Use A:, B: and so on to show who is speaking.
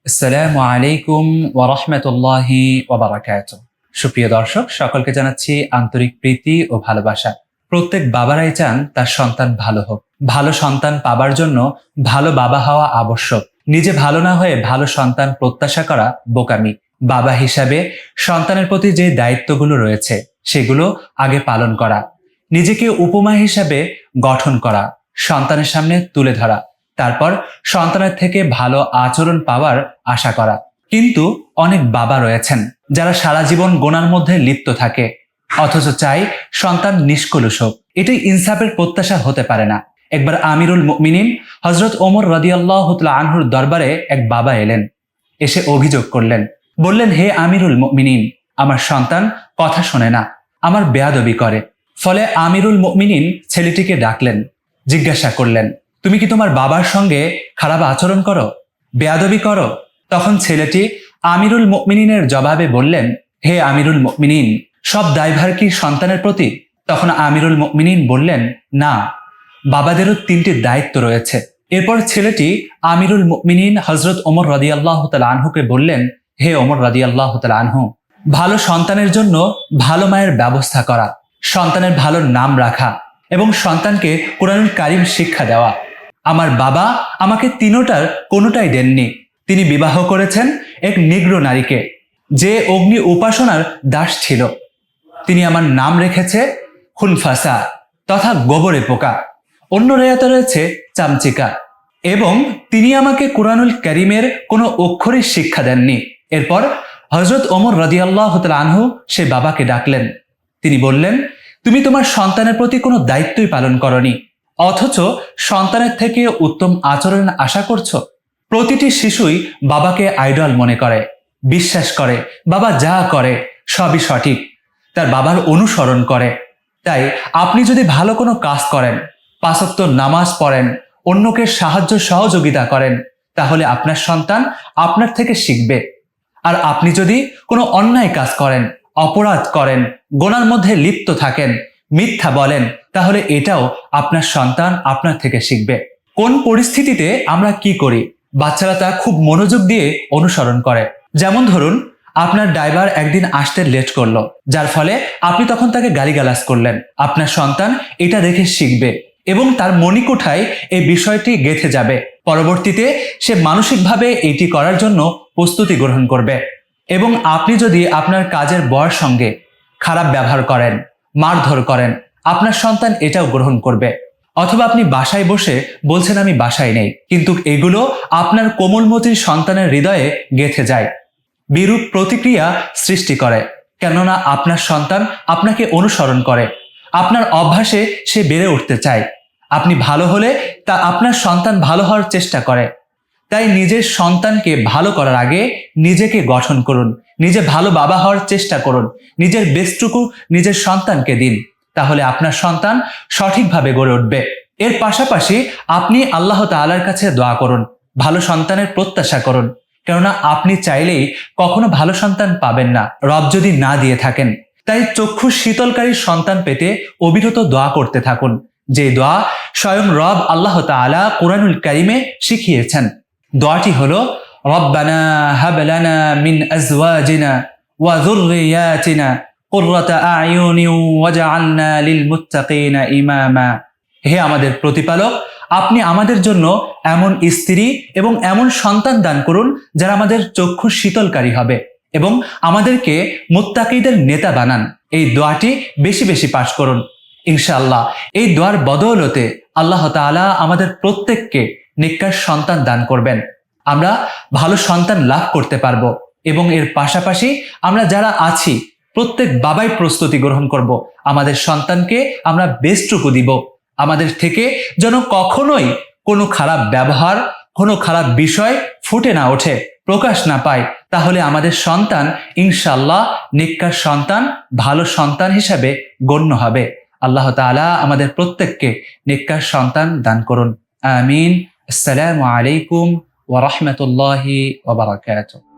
A: আসসালামু আলাইকুম ওয়া রাহমাতুল্লাহি ওয়া বারাকাতুহু। সুপ্রিয় দর্শক, সকলকে জানাচ্ছি আন্তরিক প্রীতি ও ভালোবাসা। প্রত্যেক বাবারাই চান তার সন্তান ভালো হোক। ভালো সন্তান পাবার জন্য ভালো বাবা হওয়া আবশ্যক। নিজে ভালো না হয়ে ভালো সন্তান প্রত্যাশা করা বোকামি। বাবা হিসাবে সন্তানের প্রতি যে দায়িত্বগুলো রয়েছে সেগুলো আগে পালন করা, নিজেকে উপমা হিসাবে গঠন করা, সন্তানের সামনে তুলে ধরা, তারপর সন্তানের থেকে ভালো আচরণ পাওয়ার আশা করা। কিন্তু অনেক বাবা রয়েছেন যারা সারা জীবন গোনার মধ্যে লিপ্ত থাকে, অথচ চাই সন্তান নিষ্কলুষ হোক। এটাই ইনসাফের প্রত্যাশা হতে পারে না। একবার আমিরুল মুমিনিন হযরত ওমর রাদিয়াল্লাহু তাআলা আনহুর দরবারে এক বাবা এলেন। এসে অভিযোগ করলেন, বললেন, হে আমিরুল মুমিনিন, আমার সন্তান কথা শোনে না, আমার বেয়াদবি করে। ফলে আমিরুল মুমিনিন ছেলেটিকে ডাকলেন, জিজ্ঞাসা করলেন, তুমি কি তোমার বাবার সঙ্গে খারাপ আচরণ করো, বেয়াদবি করো? তখন ছেলেটি আমিরুল মুমিনিনের জবাবে বললেন, হে আমিরুল মুমিনিন, সব দায়ভার কি সন্তানের প্রতি? তখন আমিরুল মুমিনিন বললেন, না, বাবাদেরও 3টি দায়িত্ব রয়েছে। এরপর ছেলেটি আমিরুল মুমিনিন হযরত ওমর রাদিয়াল্লাহু তাআলা আনহুকে বললেন, হে ওমর রাদিয়াল্লাহু তাআলা আনহু, ভালো সন্তানের জন্য ভালো মায়ের ব্যবস্থা করা, সন্তানের ভালো নাম রাখা এবং সন্তানকে কুরআনুল কারীম শিক্ষা দেওয়া। আমার বাবা আমাকে তিনোটার কোনোটাই দেননি। তিনি বিবাহ করেছেন এক নিগ্রো নারীকে, যে অগ্নি উপাসনার দাস ছিল। তিনি আমার নাম রেখেছে খুনফাসা তথা গোবরে পোকা, অন্য রেয়াতে রয়েছে চামচিকা। এবং তিনি আমাকে কুরআনুল কারীমের কোনো অক্ষরের শিক্ষা দেননি। এরপর হযরত ওমর রাদিয়াল্লাহু তাআলা আনহু সে বাবাকে ডাকলেন। তিনি বললেন, তুমি তোমার সন্তানের প্রতি কোনো দায়িত্বই পালন করনি, অথচ সন্তানের থেকে উত্তম আচরণ আশা করছো। প্রতিটি শিশুই বাবাকে আইডল মনে করে, বিশ্বাস করে বাবা যা করে সবই সঠিক, তার বাবার অনুসরণ করে। তাই আপনি যদি ভালো কোনো কাজ করেন, 5 ওয়াক্ত নামাজ পড়েন, অন্যকে সাহায্য সহযোগিতা করেন, তাহলে আপনার সন্তান আপনার থেকে শিখবে। আর আপনি যদি কোনো অন্যায় কাজ করেন, অপরাধ করেন, গোনার মধ্যে লিপ্ত থাকেন, মিথ্যা বলেন, তাহলে এটাও আপনার সন্তান আপনার থেকে শিখবে। কোন পরিস্থিতিতে আমরা কি করি, বাচ্চারা তা খুব মনোযোগ দিয়ে অনুসরণ করে। যেমন ধরুন, আপনার ড্রাইভার একদিন আসতে লেট করলো, যার ফলে আপনি তখন তাকে গালিগালাজ করলেন। আপনার সন্তান এটা দেখে শিখবে এবং তার মনিকোঠায় এই বিষয়টি গেঁথে যাবে। পরবর্তীতে সে মানসিকভাবে এটি করার জন্য প্রস্তুতি গ্রহণ করবে। এবং আপনি যদি আপনার কাজের বর সঙ্গে খারাপ ব্যবহার করেন, মারধর করেন, আপনার সন্তান এটাও গ্রহণ করবে। অথবা আপনি বাসায় বসে বলছেন আমি বাসায় নেই, কিন্তু এগুলো আপনার কোমলমতির সন্তানের হৃদয়ে গেঁথে যায়, বিরূপ প্রতিক্রিয়া সৃষ্টি করে। কেননা আপনার সন্তান আপনাকে অনুসরণ করে, আপনার অভ্যাসে সে বেড়ে উঠতে চায়। আপনি ভালো হলে তা আপনার সন্তান ভালো হওয়ার চেষ্টা করে। তাই নিজের সন্তানকে ভালো করার আগে নিজেকে গঠন করুন, নিজে ভালো বাবা হওয়ার চেষ্টা করুন, নিজের বেস্টটুকু নিজের সন্তানকে দিন, তাহলে আপনার সন্তান সঠিকভাবে গড়ে উঠবে। এর পাশাপাশি আপনি আল্লাহ তাআলার কাছে দোয়া করুন, ভালো সন্তানের প্রত্যাশা করুন, কেননা আপনি চাইলেই কখনো ভালো সন্তান পাবেন না, রব যদি না দিয়ে থাকেন। তাই চক্ষু শীতলকারী সন্তান পেতে অবিরত দোয়া করতে থাকুন, যে দোয়া স্বয়ং রব আল্লাহ তাআলা কুরআনুল কারীমে শিখিয়েছেন। দোয়াটি হলো, রব্বানা হাব লানা মিন আজওয়াজিনা ওয়া যুররিয়াতিনা কুররাতা আ'য়ুনিন ওয়াজআলনা লিল মুত্তাকিনা ইমামা। হে আমাদের প্রতিপালক, আপনি আমাদের জন্য এমন স্ত্রী এবং এমন সন্তান দান করুন যারা আমাদের চক্ষু শীতলকারী হবে এবং আমাদেরকে মুত্তাকিদের নেতা বানান। এই দোয়াটি বেশি বেশি পাঠ করুন। ইনশাআল্লাহ এই দোয়ার বদৌলতে আল্লাহ তাআলা আমাদের প্রত্যেককে নেককার সন্তান দান করবেন। আমরা ভালো সন্তান লাভ করতে পারবো এবং এর পাশাপাশি আমরা যারা আছি প্রত্যেক বাবাই প্রস্তুতি গ্রহণ করব, আমাদের সন্তানকে আমরা বেস্টটুকু দিব। আমাদের থেকে যেন কখনোই কোনো খারাপ ব্যবহার, কোনো খারাপ বিষয় ফুটে না ওঠে, প্রকাশ না পায়। তাহলে আমাদের সন্তান ইনশাআল্লাহ নেককার সন্তান, ভালো সন্তান হিসাবে গণ্য হবে। আল্লাহ তাআলা আমাদের প্রত্যেককে নেককার সন্তান দান করুন। আমিন। আসসালামু আলাইকুম ওয়া রাহমাতুল্লাহি ওয়া বারাকাতুহু।